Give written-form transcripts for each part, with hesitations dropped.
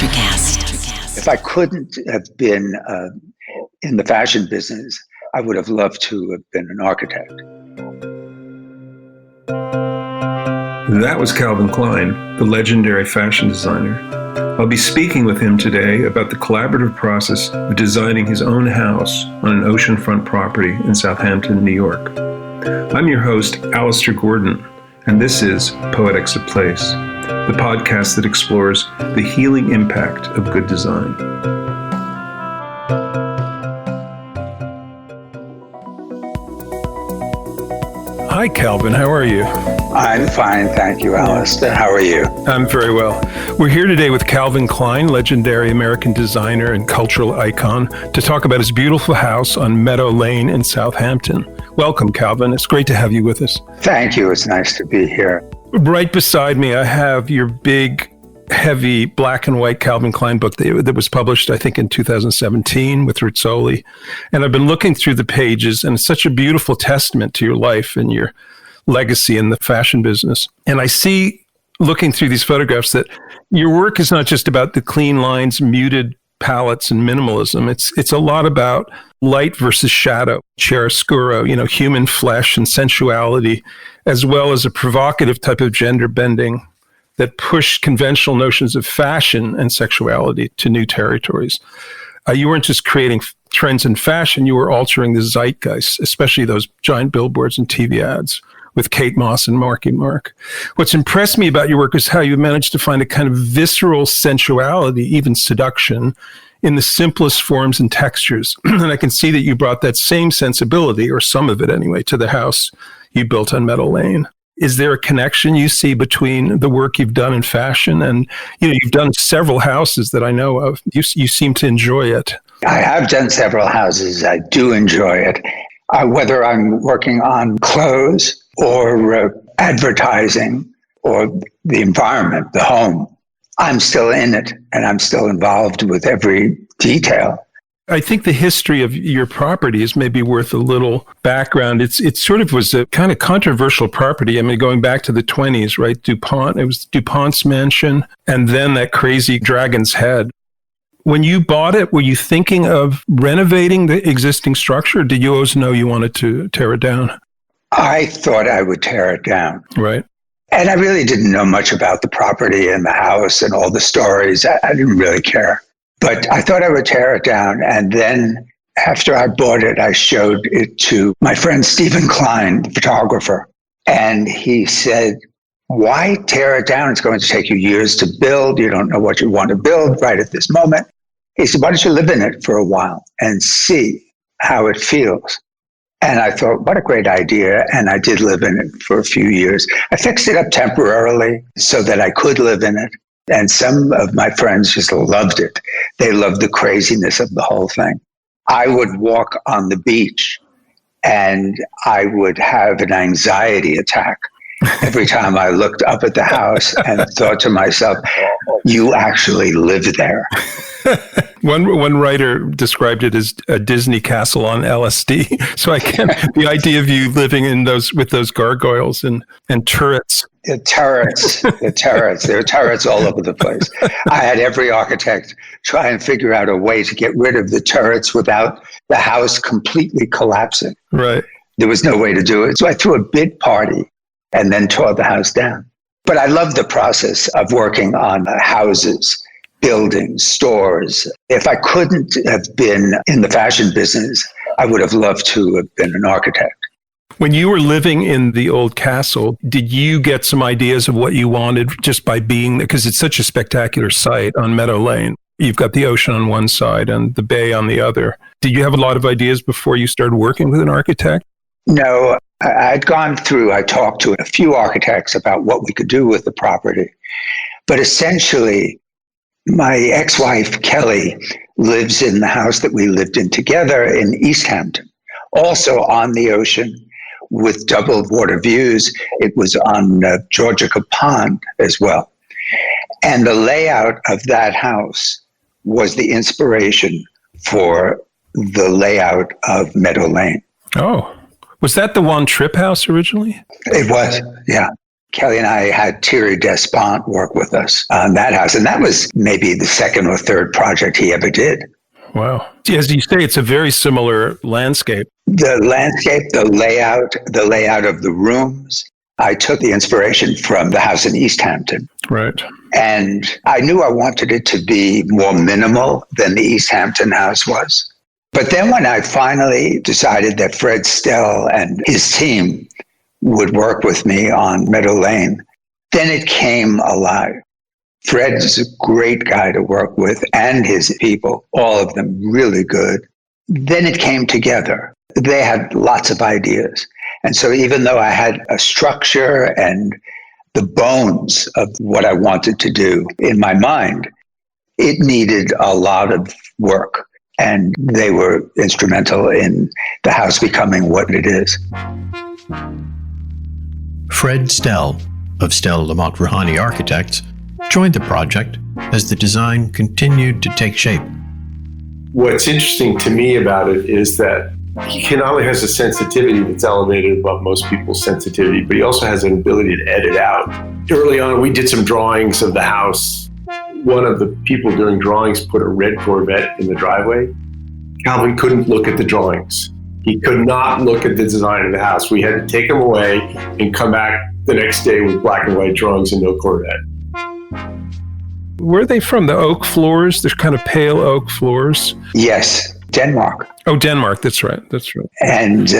ElectraCast. If I couldn't have been in the fashion business, I would have loved to have been an architect. That was Calvin Klein, the legendary fashion designer. I'll be speaking with him today about the collaborative process of designing his own house on an oceanfront property in Southampton, New York. I'm your host, Alastair Gordon, and this is Poetics of Place, the podcast that explores the healing impact of good design. Hi, Calvin. How are you? I'm fine, thank you, Alastair. How are you? I'm very well. We're here today with Calvin Klein, legendary American designer and cultural icon, to talk about his beautiful house on Meadow Lane in Southampton. Welcome, Calvin. It's great to have you with us. Thank you. It's nice to be here. Right beside me, I have your big, heavy black and white Calvin Klein book that was published, I think, in 2017 with Rizzoli. And I've been looking through the pages, and it's such a beautiful testament to your life and your legacy in the fashion business. And I see, looking through these photographs, that your work is not just about the clean lines, muted palettes, and minimalism. It's a lot about light versus shadow, chiaroscuro, human flesh and sensuality, as well as a provocative type of gender bending that pushed conventional notions of fashion and sexuality to new territories. You weren't just creating trends in fashion, you were altering the zeitgeist, especially those giant billboards and TV ads with Kate Moss and Marky Mark. What's impressed me about your work is how you managed to find a kind of visceral sensuality, even seduction, in the simplest forms and textures. And I can see that you brought that same sensibility, or some of it anyway, to the house you built on Meadow Lane. Is there a connection you see between the work you've done in fashion and, you've done several houses that I know of. You seem to enjoy it. I have done several houses. I do enjoy it. Whether I'm working on clothes or advertising or the environment, the home, I'm still in it and I'm still involved with every detail. I think the history of your property is maybe worth a little background. It sort of was a kind of controversial property. I mean, going back to the 1920s, right? DuPont, it was DuPont's mansion, and then that crazy Dragon's Head. When you bought it, were you thinking of renovating the existing structure? Or did you always know you wanted to tear it down? I thought I would tear it down. Right. And I really didn't know much about the property and the house and all the stories. I didn't really care. But I thought I would tear it down. And then after I bought it, I showed it to my friend Calvin Klein, the photographer. And he said, why tear it down? It's going to take you years to build. You don't know what you want to build right at this moment. He said, why don't you live in it for a while and see how it feels? And I thought, what a great idea. And I did live in it for a few years. I fixed it up temporarily so that I could live in it. And some of my friends just loved it. They loved the craziness of the whole thing. I would walk on the beach and I would have an anxiety attack every time I looked up at the house and thought to myself, you actually live there. One writer described it as a Disney castle on LSD. So the idea of you living in with those gargoyles and turrets. The turrets. There are turrets all over the place. I had every architect try and figure out a way to get rid of the turrets without the house completely collapsing. Right. There was no way to do it. So I threw a big party and then tore the house down. But I love the process of working on houses, buildings, stores. If I couldn't have been in the fashion business, I would have loved to have been an architect. When you were living in the old castle, did you get some ideas of what you wanted just by being there? Because it's such a spectacular site on Meadow Lane. You've got the ocean on one side and the bay on the other. Did you have a lot of ideas before you started working with an architect? No, I talked to a few architects about what we could do with the property. But essentially, my ex-wife, Kelly, lives in the house that we lived in together in East Hampton, also on the ocean with double water views. It was on Georgica Pond as well. And the layout of that house was the inspiration for the layout of Meadow Lane. Oh, was that the one trip house originally? It was, yeah. Kelly and I had Thierry Despont work with us on that house. And that was maybe the second or third project he ever did. Wow. As you say, it's a very similar landscape. The landscape, the layout of the rooms. I took the inspiration from the house in East Hampton. Right. And I knew I wanted it to be more minimal than the East Hampton house was. But then when I finally decided that Fred Stelle and his team would work with me on Meadow Lane, then it came alive. Fred is a great guy to work with, and his people, all of them really good. Then it came together. They had lots of ideas. And so even though I had a structure and the bones of what I wanted to do in my mind, it needed a lot of work. And they were instrumental in the house becoming what it is. Fred Stelle of Stelle Lamont Rouhani Architects joined the project as the design continued to take shape. What's interesting to me about it is that he not only has a sensitivity that's elevated above most people's sensitivity, but he also has an ability to edit out. Early on, we did some drawings of the house. One of the people doing drawings put a red Corvette in the driveway. Calvin couldn't look at the drawings. He could not look at the design of the house. We had to take him away and come back the next day with black and white drawings and no Corvette. Where are they from? The oak floors? They're kind of pale oak floors? Yes, Denmark. Oh, Denmark. That's right. That's right. And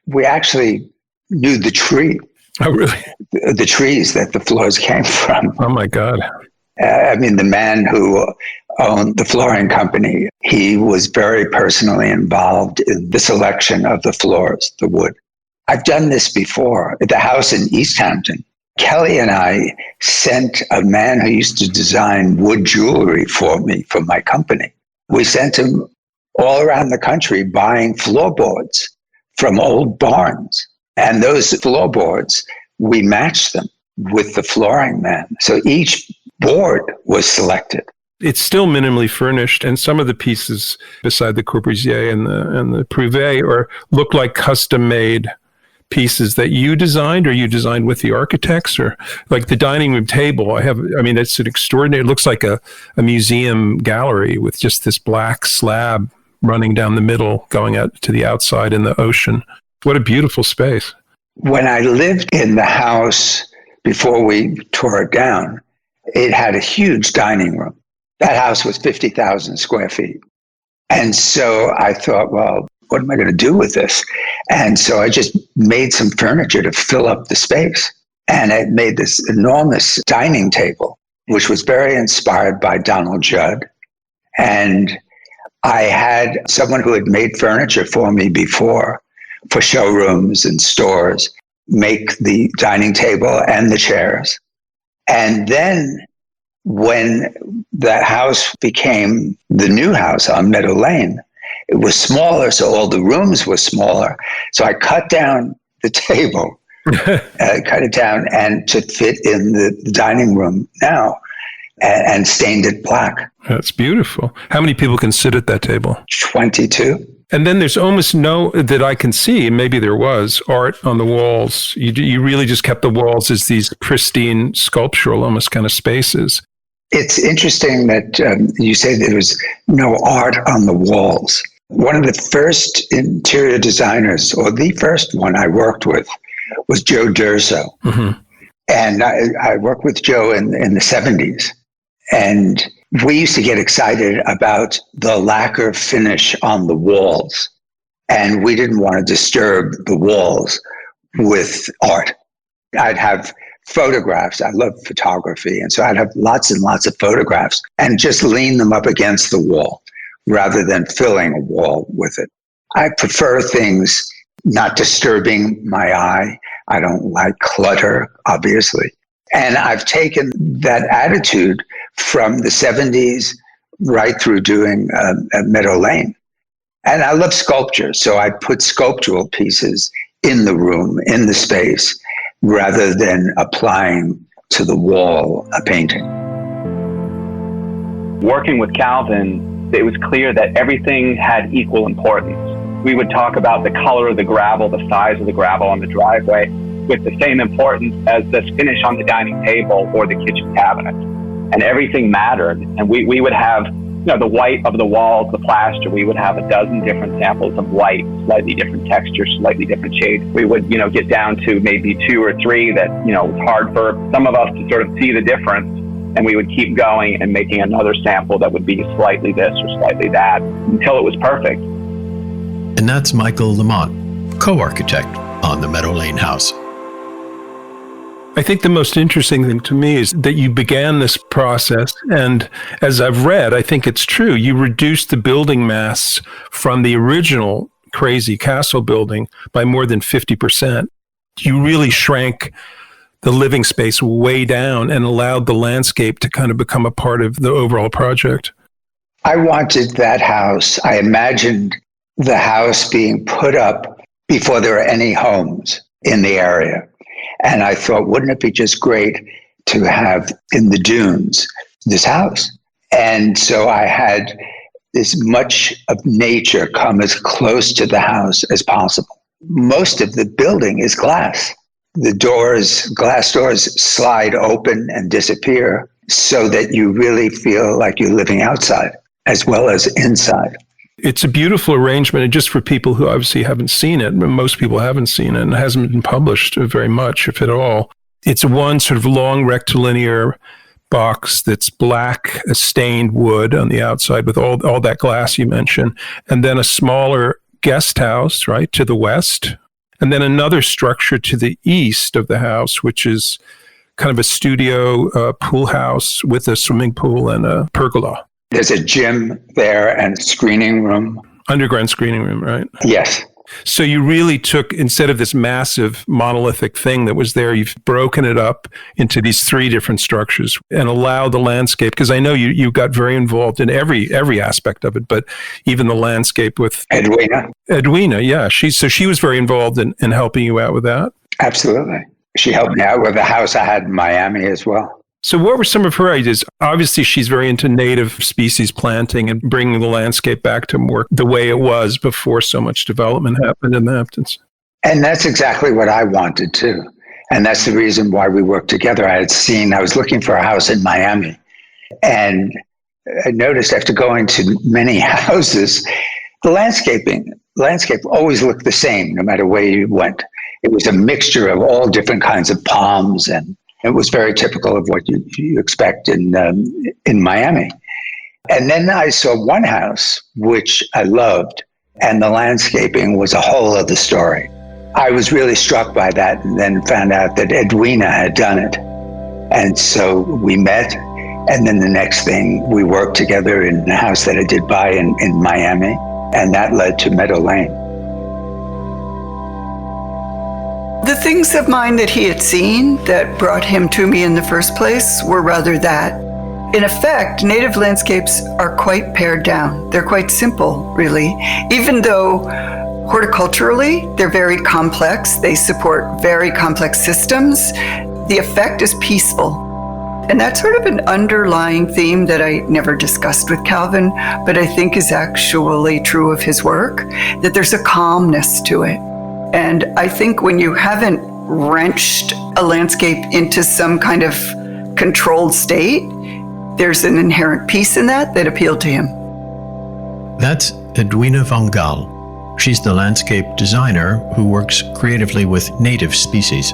we actually knew the tree. Oh, really? The trees that the floors came from. Oh, my God. The man who owned the flooring company, he was very personally involved in the selection of the floors, the wood. I've done this before at the house in East Hampton. Kelly and I sent a man who used to design wood jewelry for me, for my company. We sent him all around the country buying floorboards from old barns. And those floorboards, we matched them with the flooring man. So each board was selected. It's still minimally furnished, and some of the pieces beside the Corbusier and the Privé look like custom-made pieces that you designed, or you designed with the architects, or like the dining room table. It's an extraordinary, it looks like a museum gallery with just this black slab running down the middle, going out to the outside in the ocean. What a beautiful space. When I lived in the house before we tore it down, it had a huge dining room. That house was 50,000 square feet. And so I thought, well, what am I going to do with this? And so I just made some furniture to fill up the space. And I made this enormous dining table, which was very inspired by Donald Judd. And I had someone who had made furniture for me before, for showrooms and stores, make the dining table and the chairs. And then when the house became the new house on Meadow Lane, it was smaller, so all the rooms were smaller. So I cut down the table, cut it down and to fit in the dining room now, and stained it black. That's beautiful. How many people can sit at that table? 22. And then there's almost no, that I can see, and maybe there was, art on the walls. You really just kept the walls as these pristine, sculptural, almost kind of spaces. It's interesting that you say there was no art on the walls. One of the first interior designers, or the first one I worked with, was Joe D'Urso. Mm-hmm. And I worked with Joe in the 70s. And we used to get excited about the lacquer finish on the walls. And we didn't want to disturb the walls with art. I'd have photographs. I love photography. And so I'd have lots and lots of photographs and just lean them up against the wall rather than filling a wall with it. I prefer things not disturbing my eye. I don't like clutter, obviously. And I've taken that attitude from the 70s right through doing Meadow Lane. And I love sculpture, so I put sculptural pieces in the room, in the space, rather than applying to the wall a painting. Working with Calvin, it was clear that everything had equal importance. We would talk about the color of the gravel, the size of the gravel on the driveway. with the same importance as the finish on the dining table or the kitchen cabinets. And everything mattered. And we would have, the white of the walls, the plaster, we would have a dozen different samples of white, slightly different textures, slightly different shades. We would, get down to maybe 2 or 3 that, it's hard for some of us to sort of see the difference. And we would keep going and making another sample that would be slightly this or slightly that until it was perfect. And that's Michael Lomont, co-architect on the Meadow Lane house. I think the most interesting thing to me is that you began this process, and as I've read, I think it's true, you reduced the building mass from the original crazy castle building by more than 50%. You really shrank the living space way down and allowed the landscape to kind of become a part of the overall project. I wanted that house. I imagined the house being put up before there were any homes in the area. And I thought, wouldn't it be just great to have in the dunes this house? And so I had as much of nature come as close to the house as possible. Most of the building is glass. The glass doors slide open and disappear so that you really feel like you're living outside as well as inside. It's a beautiful arrangement, and just for people who obviously haven't seen it, most people haven't seen it, and it hasn't been published very much, if at all. It's one sort of long rectilinear box that's black, stained wood on the outside with all that glass you mentioned, and then a smaller guest house, right, to the west, and then another structure to the east of the house, which is kind of a studio pool house with a swimming pool and a pergola. There's a gym there and screening room. Underground screening room, right? Yes. So you really took, instead of this massive monolithic thing that was there, you've broken it up into these 3 different structures and allowed the landscape, because I know you got very involved in every aspect of it, but even the landscape with Edwina, yeah. She was very involved in helping you out with that? Absolutely. She helped me out with the house I had in Miami as well. So what were some of her ideas? Obviously, she's very into native species planting and bringing the landscape back to more the way it was before so much development happened in the Hamptons. And that's exactly what I wanted too. And that's the reason why we worked together. I was looking for a house in Miami. And I noticed after going to many houses, the landscape always looked the same no matter where you went. It was a mixture of all different kinds of palms, and it was very typical of what you expect in Miami. And then I saw one house, which I loved, and the landscaping was a whole other story. I was really struck by that, and then found out that Edwina had done it. And so we met, and then the next thing, we worked together in the house that I did buy in Miami, and that led to Meadow Lane. The things of mine that he had seen that brought him to me in the first place were rather that. In effect, native landscapes are quite pared down. They're quite simple, really. Even though horticulturally, they're very complex. They support very complex systems. The effect is peaceful. And that's sort of an underlying theme that I never discussed with Calvin, but I think is actually true of his work, that there's a calmness to it. And I think when you haven't wrenched a landscape into some kind of controlled state, there's an inherent peace in that appealed to him. That's Edwina Von Gal. She's the landscape designer who works creatively with native species.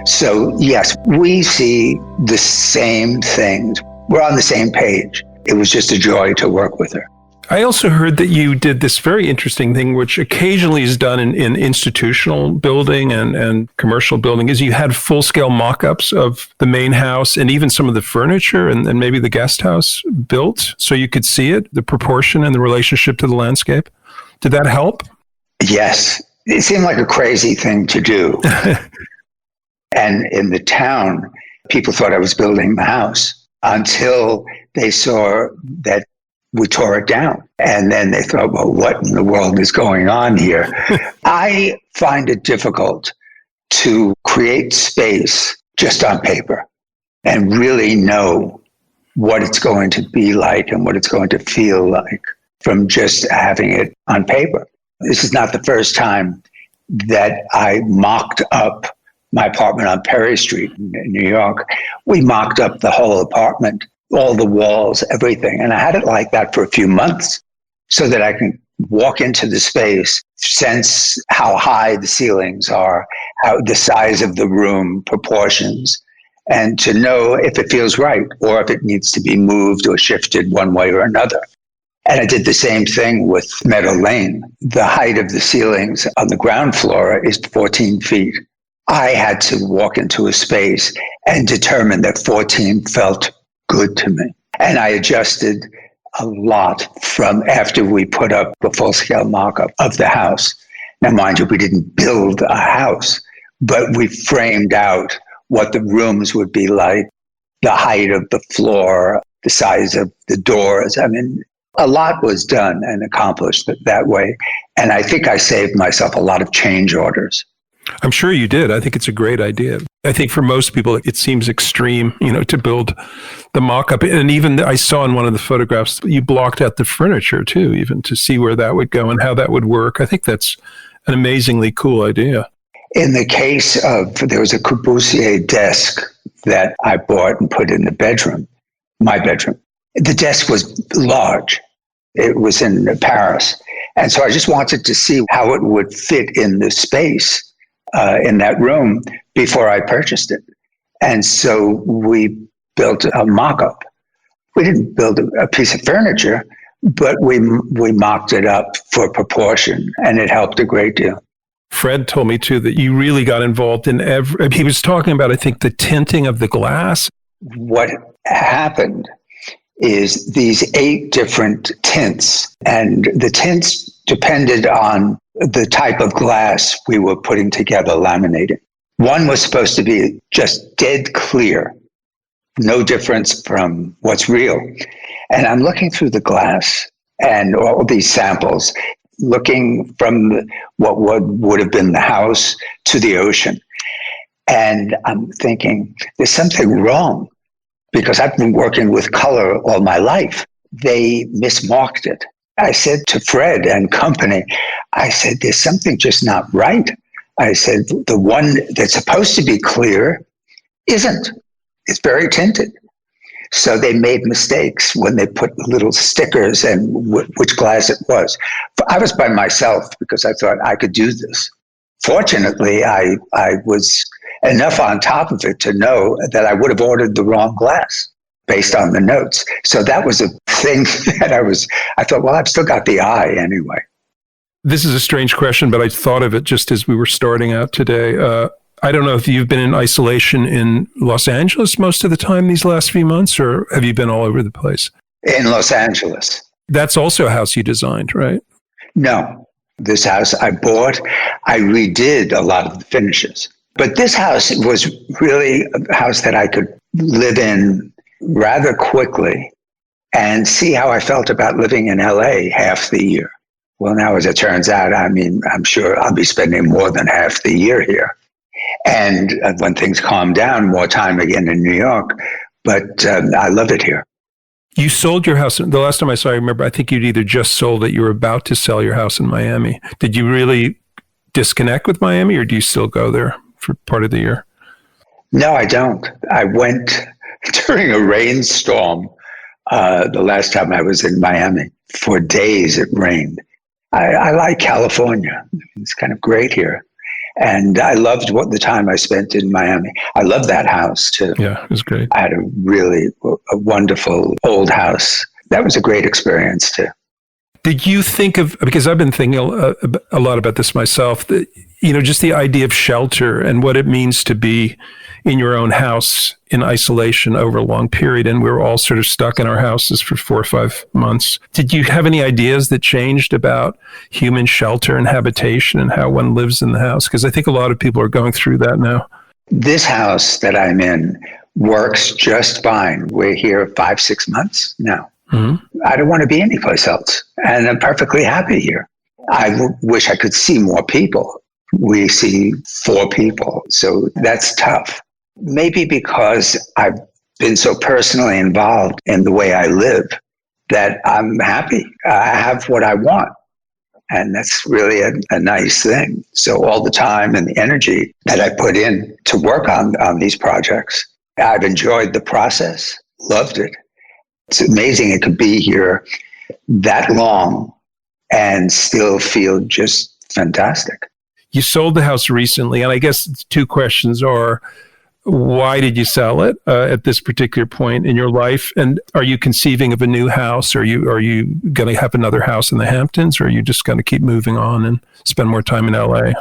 So yes, we see the same things. We're on the same page. It was just a joy to work with her. I also heard that you did this very interesting thing, which occasionally is done in institutional building and commercial building, is you had full-scale mock-ups of the main house and even some of the furniture and maybe the guest house built so you could see it, the proportion and the relationship to the landscape. Did that help? Yes. It seemed like a crazy thing to do. And in the town, people thought I was building the house until they saw that we tore it down. And then they thought, well, what in the world is going on here? I find it difficult to create space just on paper and really know what it's going to be like and what it's going to feel like from just having it on paper. This is not the first time that I mocked up my apartment on Perry Street in New York. We mocked up the whole apartment, all the walls, everything. And I had it like that for a few months so that I can walk into the space, sense how high the ceilings are, how the size of the room, proportions, and to know if it feels right or if it needs to be moved or shifted one way or another. And I did the same thing with Meadow Lane. The height of the ceilings on the ground floor is 14 feet. I had to walk into a space and determine that 14 felt good to me. And I adjusted a lot from after we put up a full-scale mock-up of the house. Now, mind you, we didn't build a house, but we framed out what the rooms would be like, the height of the floor, the size of the doors. I mean, a lot was done and accomplished that way. And I think I saved myself a lot of change orders. I'm sure you did. I think it's a great idea. I think for most people, it seems extreme, to build the mock-up. And even I saw in one of the photographs, you blocked out the furniture too, even to see where that would go and how that would work. I think that's an amazingly cool idea. In the case of, there was a Corbusier desk that I bought and put in the bedroom, my bedroom. The desk was large. It was in Paris. And so I just wanted to see how it would fit in the space in that room before I purchased it. And so we built a mock-up. We didn't build a piece of furniture, but we mocked it up for proportion, and it helped a great deal. Fred told me too that you really got involved in he was talking about, I think, the tinting of the glass. What happened is these 8 different tints, and the tints depended on the type of glass we were putting together, laminating. One was supposed to be just dead clear, no difference from what's real. And I'm looking through the glass and all these samples, looking from what would have been the house to the ocean. And I'm thinking, there's something wrong, because I've been working with color all my life. They mismarked it. I said to Fred and company, I said, there's something just not right. I said, the one that's supposed to be clear isn't. It's very tinted. So they made mistakes when they put little stickers and which glass it was. I was by myself because I thought I could do this. Fortunately, I was enough on top of it to know that I would have ordered the wrong glass based on the notes. So that was a thing that I thought, well, I've still got the eye anyway. This is a strange question, but I thought of it just as we were starting out today. I don't know if you've been in isolation in Los Angeles most of the time these last few months, or have you been all over the place? In Los Angeles. That's also a house you designed, right? No. This house I bought, I redid a lot of the finishes. But this house was really a house that I could live in rather quickly and see how I felt about living in LA half the year. Well, now, as it turns out, I'm sure I'll be spending more than half the year here. And when things calm down, more time again in New York. But I love it here. You sold your house. The last time I saw you, I think you'd either just sold it, you were about to sell your house in Miami. Did you really disconnect with Miami, or do you still go there for part of the year? No, I don't. I went during a rainstorm the last time I was in Miami. For days it rained. I like California. It's kind of great here. And I loved the time I spent in Miami. I love that house too. Yeah, it was great. I had a wonderful old house. That was a great experience too. Did you think of, because I've been thinking a lot about this myself, that, just the idea of shelter and what it means to be in your own house in isolation over a long period. And we were all sort of stuck in our houses for 4 or 5 months. Did you have any ideas that changed about human shelter and habitation and how one lives in the house? Because I think a lot of people are going through that now. This house that I'm in works just fine. We're here 5-6 months now. Mm-hmm. I don't want to be anyplace else. And I'm perfectly happy here. I wish I could see more people. We see 4 people. So that's tough. Maybe because I've been so personally involved in the way I live that I'm happy. I have what I want. And that's really a nice thing. So all the time and the energy that I put in to work on these projects, I've enjoyed the process, loved it. It's amazing it could be here that long and still feel just fantastic. You sold the house recently, and I guess two questions are, why did you sell it at this particular point in your life? And are you conceiving of a new house? Are you going to have another house in the Hamptons, or are you just going to keep moving on and spend more time in LA?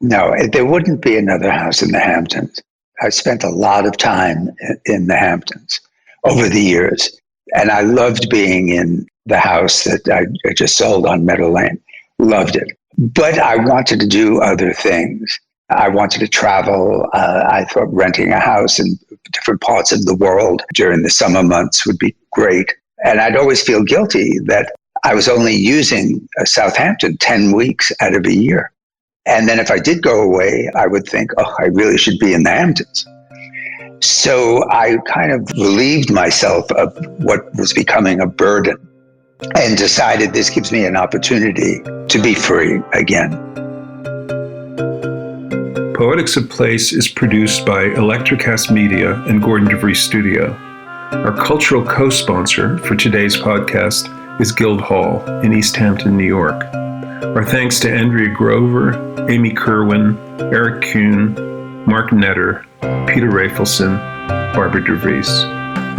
No, there wouldn't be another house in the Hamptons. I spent a lot of time in the Hamptons over the years, and I loved being in the house that I just sold on Meadow Lane. Loved it. But I wanted to do other things. I wanted to travel. I thought renting a house in different parts of the world during the summer months would be great. And I'd always feel guilty that I was only using Southampton 10 weeks out of a year. And then if I did go away, I would think, oh, I really should be in the Hamptons. So I kind of relieved myself of what was becoming a burden and decided this gives me an opportunity to be free again. Poetics of Place is produced by ElectraCast Media and Gordon DeVries Studio. Our cultural co-sponsor for today's podcast is Guildhall in East Hampton, New York. Our thanks to Andrea Grover, Amy Kerwin, Eric Kuhn, Mark Netter, Peter Rafelson, Barbara DeVries.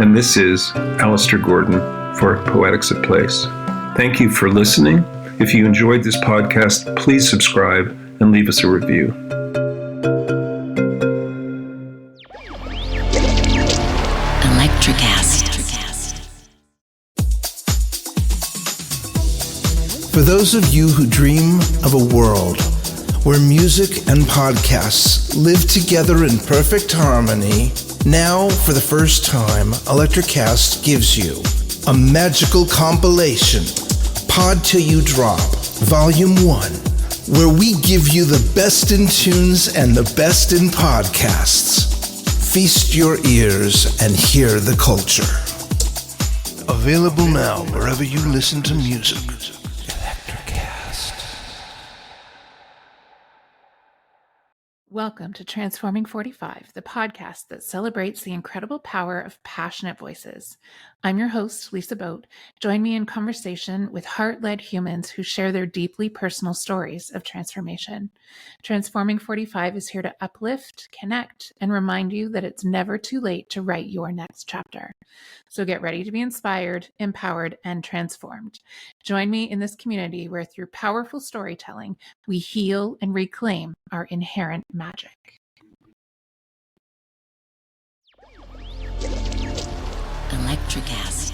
And this is Alastair Gordon for Poetics of Place. Thank you for listening. If you enjoyed this podcast, please subscribe and leave us a review. ElectraCast. For those of you who dream of a world where music and podcasts live together in perfect harmony, now, for the first time, ElectraCast gives you a magical compilation, Pod Till You Drop, Volume 1, where we give you the best in tunes and the best in podcasts. Feast your ears and hear the culture. Available now wherever you listen to music. Welcome to Transforming 45, the podcast that celebrates the incredible power of passionate voices. I'm your host, Lisa Boat. Join me in conversation with heart-led humans who share their deeply personal stories of transformation. Transforming 45 is here to uplift, connect, and remind you that it's never too late to write your next chapter. So get ready to be inspired, empowered, and transformed. Join me in this community where through powerful storytelling, we heal and reclaim our inherent magic. ElectraCast.